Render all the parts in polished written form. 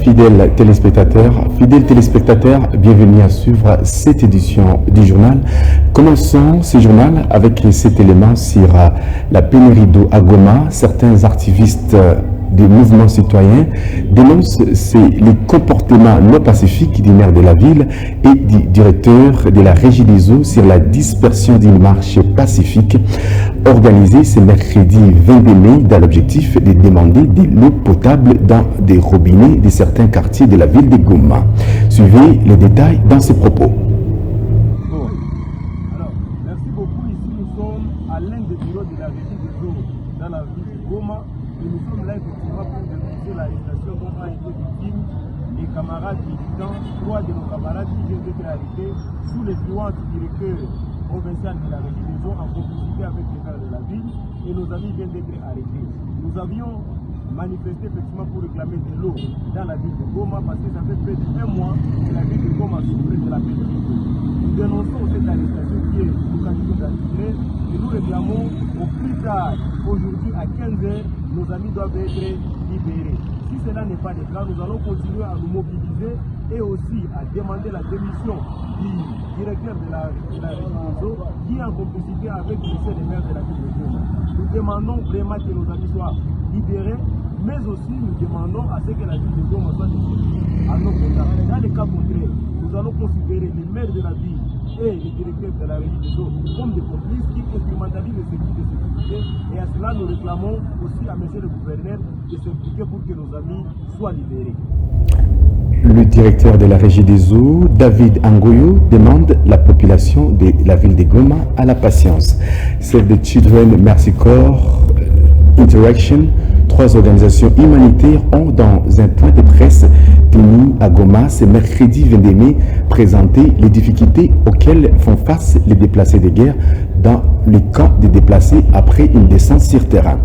Fidèles téléspectateurs, bienvenue à suivre cette édition du journal. Commençons ce journal avec cet élément sur la pénurie d'eau à Goma. Certains activistes des mouvements citoyens dénoncent les comportements non pacifiques du maire de la ville et du directeur de la régie des eaux sur la dispersion d'une marche pacifique organisée ce mercredi 22 mai dans l'objectif de demander de l'eau potable dans des robinets de certains quartiers de la ville de Goma. Suivez les détails dans ce propos. Merci beaucoup. Ici, nous sommes à l'un des bureaux de la régie des eaux dans la ville de Goma. Et nous sommes là effectivement pour dénoncer l'arrestation dont ont été victimes les camarades militants, 3 de nos camarades qui viennent d'être arrêtés sous l'influence du directeur provincial de la régie des eaux en complicité avec les maires de la ville, et nos amis viennent d'être arrêtés. Nous avions manifesté effectivement pour réclamer de l'eau dans la ville de Goma parce que ça fait près d'1 mois que la ville de Goma souffre de la pénurie d'eau. Nous dénonçons cette arrestation qui est l'occasion d'attirer et nous réclamons au plus tard, aujourd'hui à 15h, nos amis doivent être libérés. Si cela n'est pas le cas, nous allons continuer à nous mobiliser et aussi à demander la démission du directeur de la régie des eaux qui est en complicité avec le chef des maires de la ville de Goma. Nous demandons vraiment que nos amis soient libérés, mais aussi nous demandons à ce que la ville de Goma soit desservie à nos quotas. Dans les cas contraires, nous allons considérer les maires de la ville et les directeurs de la régie des eaux comme des complices qui instrumentalisent les services de sécurité, et à cela nous réclamons aussi à M. le gouverneur de s'impliquer pour que nos amis soient libérés. Le directeur de la régie des eaux, David Angoyo, demande la population de la ville de Goma à la patience. Save the Children, Mercy Corps, Interaction, 3 organisations humanitaires ont, dans un point de presse tenu à Goma ce mercredi 22 mai, présenté les difficultés auxquelles font face les déplacés de guerre dans les camps des déplacés après une descente sur terrain.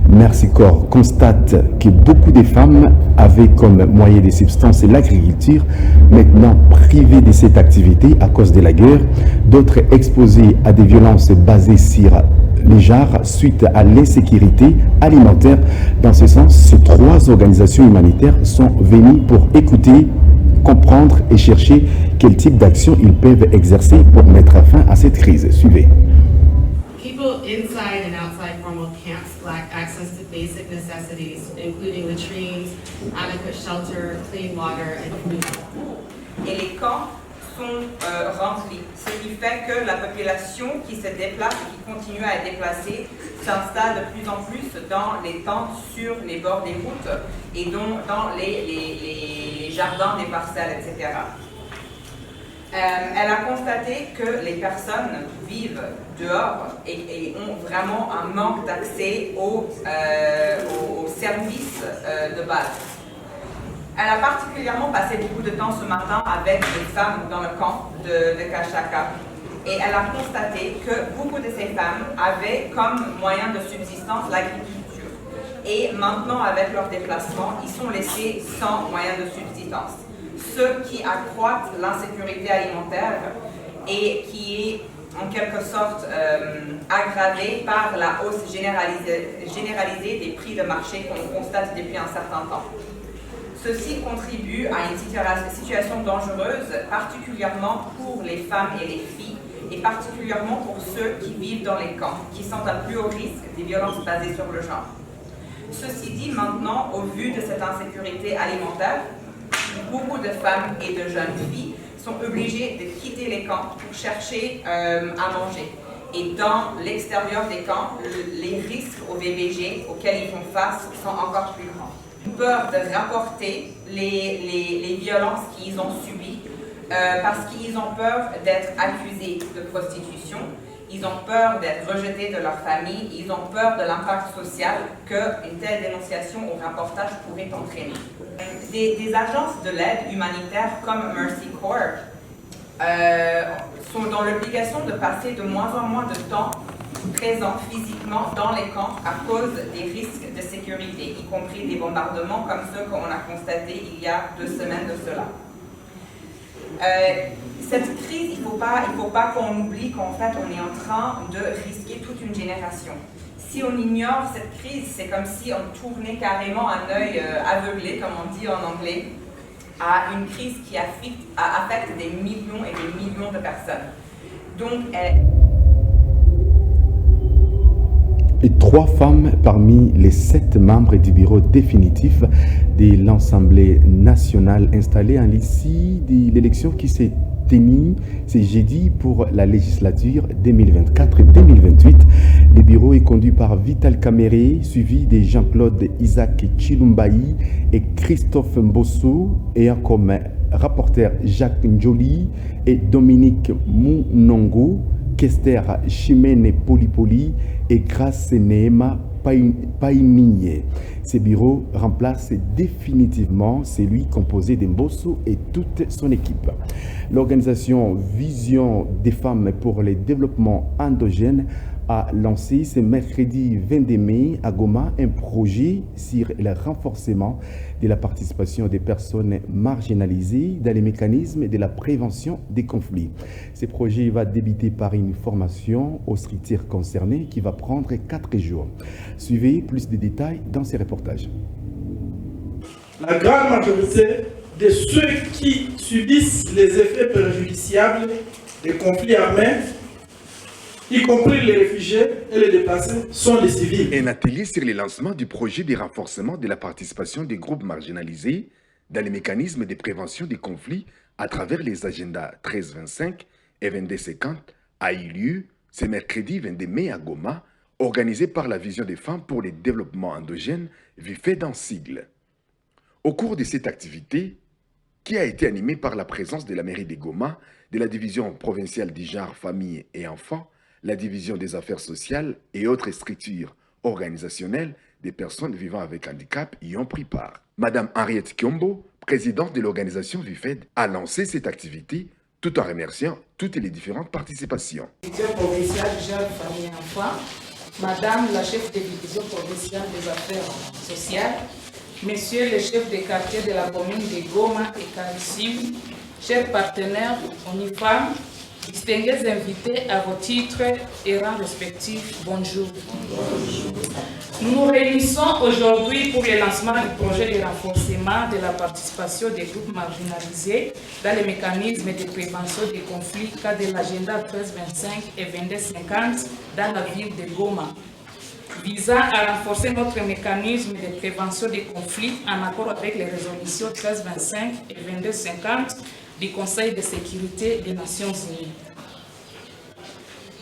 Mercy Corps constate que beaucoup de femmes avaient comme moyen de subsistance l'agriculture, maintenant privées de cette activité à cause de la guerre, d'autres exposées à des violences basées sur les genres suite à l'insécurité alimentaire. Dans ce sens, ces 3 organisations humanitaires sont venues pour écouter, comprendre et chercher quel type d'action ils peuvent exercer pour mettre fin à cette crise. Suivez. People inside and outside formal camps lack access to basic necessities, including latrines, adequate shelter, clean water, and food. Et les camps sont remplis, ce qui fait que la population qui se déplace et qui continue à être déplacée s'installe de plus en plus dans les tentes sur les bords des routes et donc dans les jardins des parcelles, etc. Elle a constaté que les personnes vivent dehors et ont vraiment un manque d'accès aux services de base. Elle a particulièrement passé beaucoup de temps ce matin avec les femmes dans le camp de Kachaka. Et elle a constaté que beaucoup de ces femmes avaient comme moyen de subsistance l'agriculture. Et maintenant, avec leur déplacement, ils sont laissés sans moyen de subsistance. Ce qui accroît l'insécurité alimentaire et qui est en quelque sorte aggravé par la hausse généralisée des prix de marché qu'on constate depuis un certain temps. Ceci contribue à une situation dangereuse, particulièrement pour les femmes et les filles, et particulièrement pour ceux qui vivent dans les camps, qui sont à plus haut risque des violences basées sur le genre. Ceci dit, maintenant, au vu de cette insécurité alimentaire, beaucoup de femmes et de jeunes filles sont obligées de quitter les camps pour chercher à manger. Et dans l'extérieur des camps, les risques au VBG auxquels ils font face sont encore plus grands. Peur de rapporter les violences qu'ils ont subies parce qu'ils ont peur d'être accusés de prostitution, ils ont peur d'être rejetés de leur famille, ils ont peur de l'impact social qu'une telle dénonciation ou rapportage pourrait entraîner. Des agences de l'aide humanitaire comme Mercy Corps sont dans l'obligation de passer de moins en moins de temps présents physiquement dans les camps à cause des risques de sécurité, y compris des bombardements comme ceux qu'on a constatés il y a 2 semaines de cela. Cette crise, il ne faut faut pas qu'on oublie qu'en fait, on est en train de risquer toute une génération. Si on ignore cette crise, c'est comme si on tournait carrément un œil aveuglé, comme on dit en anglais, à une crise qui affecte des millions et des millions de personnes. Donc, Et 3 femmes parmi les 7 membres du bureau définitif de l'Assemblée nationale installée en l'issue de l'élection qui s'est tenue ce jeudi pour la législature 2024-2028. Le bureau est conduit par Vital Kamere, suivi de Jean-Claude Isaac Chilumbaï et Christophe Mbosso, ayant comme rapporteur Jacques Njoli et Dominique Mounongo, Kester Chimene Polipoli et Grace Neema Painiye. Ce bureau remplace définitivement celui composé d'Mbosso et toute son équipe. L'organisation Vision des femmes pour le développement endogène a lancé ce mercredi 22 mai à Goma un projet sur le renforcement de la participation des personnes marginalisées dans les mécanismes de la prévention des conflits. Ce projet va débuter par une formation aux structures concernées qui va prendre 4 jours. Suivez plus de détails dans ces reportages. La grande majorité de ceux qui subissent les effets préjudiciables des conflits armés, y compris les réfugiés et les déplacés, sont des civils. Un atelier sur le lancement du projet de renforcement de la participation des groupes marginalisés dans les mécanismes de prévention des conflits à travers les agendas 1325 et 2250 a eu lieu ce mercredi 22 mai à Goma, organisé par la Vision des femmes pour le développement endogène, VIFED en sigle. Au cours de cette activité, qui a été animée par la présence de la mairie de Goma, de la division provinciale du genre, famille et enfants, la division des affaires sociales et autres structures organisationnelles des personnes vivant avec handicap y ont pris part. Madame Henriette Kiombo, présidente de l'organisation VIFED, a lancé cette activité tout en remerciant toutes les différentes participations. Division provinciale du genre, famille et enfants, Madame la chef de division provinciale des affaires sociales, Messieurs les chefs de quartier de la commune de Goma et Karissim, chers partenaires, ONIFAM, distingués invités à vos titres et rangs respectifs, bonjour. Nous nous réunissons aujourd'hui pour le lancement du projet de renforcement de la participation des groupes marginalisés dans les mécanismes de prévention des conflits cadre de l'agenda 1325 et 2250 dans la ville de Goma, visant à renforcer notre mécanisme de prévention des conflits en accord avec les résolutions 1325 et 2250 du Conseil de sécurité des Nations Unies.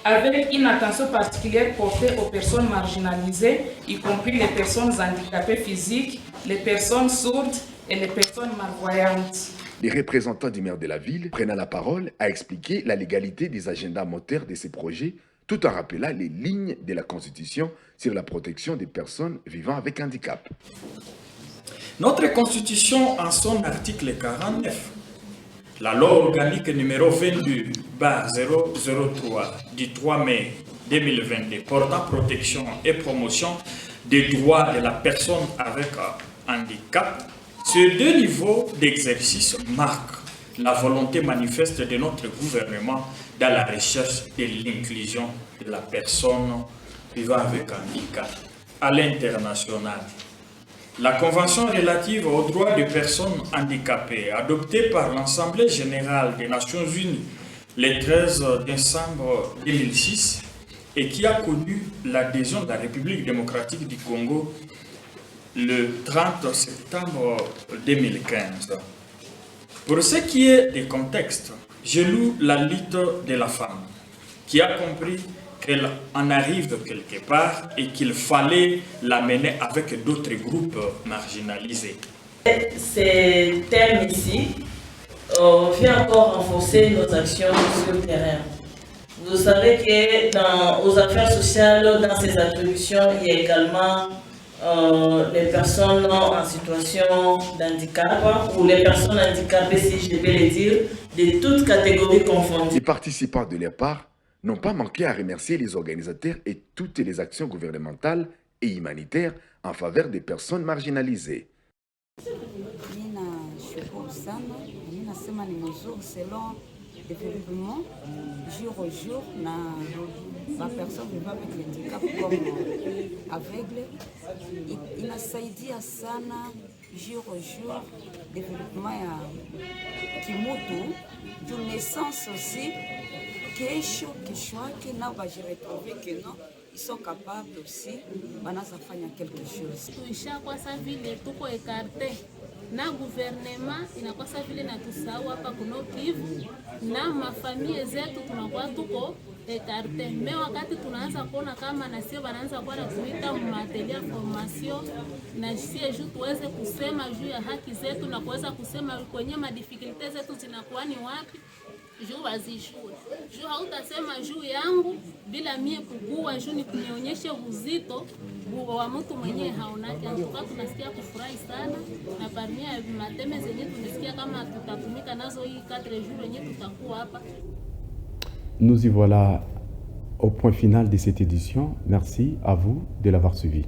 Avec une attention particulière portée aux personnes marginalisées, y compris les personnes handicapées physiques, les personnes sourdes et les personnes malvoyantes. Les représentants du maire de la ville, prenant la parole, a expliqué la légalité des agendas moteurs de ces projets, tout en rappelant les lignes de la Constitution sur la protection des personnes vivant avec handicap. Notre Constitution, en son article 49, la loi organique numéro 22/003 du 3 mai 2022 portant protection et promotion des droits de la personne avec handicap, ces 2 niveaux d'exercice marquent la volonté manifeste de notre gouvernement dans la recherche et l'inclusion de la personne vivant avec handicap à l'international. La Convention relative aux droits des personnes handicapées, adoptée par l'Assemblée générale des Nations Unies le 13 décembre 2006 et qui a connu l'adhésion de la République démocratique du Congo le 30 septembre 2015. Pour ce qui est des contextes, je loue la lutte de la femme qui a compris qu'elle en arrive quelque part et qu'il fallait la mener avec d'autres groupes marginalisés. Ces thèmes ici viennent encore renforcer nos actions sur le terrain. Vous savez que aux affaires sociales, dans ces attributions, il y a également les personnes en situation d'handicap ou les personnes handicapées, si je peux le dire, de toutes catégories confondues. Les participants de leur part n'ont pas manqué à remercier les organisateurs et toutes les actions gouvernementales et humanitaires en faveur des personnes marginalisées. Ninashukuru sana, ninasema ni mzuri selon développement jour au jour na ma personne vivant avec handicap comme aveugle inasaidia sana jour au jour développement ya kimutu du naissance aussi kesho yake nao bajiretrouve que non ils sont capables aussi banaza fanya quelque chose. Tuishakuwa sa vile tuko ekarte na gouvernement inakosa vile na tusahau hapa kuno Kivu na mafamilie zetu tunakuwa tuko ekarte. Me wakati tunaanza kuona kama na sio wanaanza kuwa na kuita materia formation na sie juu tuweze kusema juu ya haki zetu na kuweza kusema kwenye madifikulte zetu zinakuwa ni wapi juu wazishule. Juu hautasema juu yangu bila mie kugua juu ni kunionyeshe uzito wa mtu mwenye haonake. Antuka tunasikia kufurahi sana na parmi ya mateme zenye tunasikia kama tutatumika nazo hii 4 jours yenye tutakuwa hapa. Nous y voilà au point final de cette édition. Merci à vous de l'avoir suivi.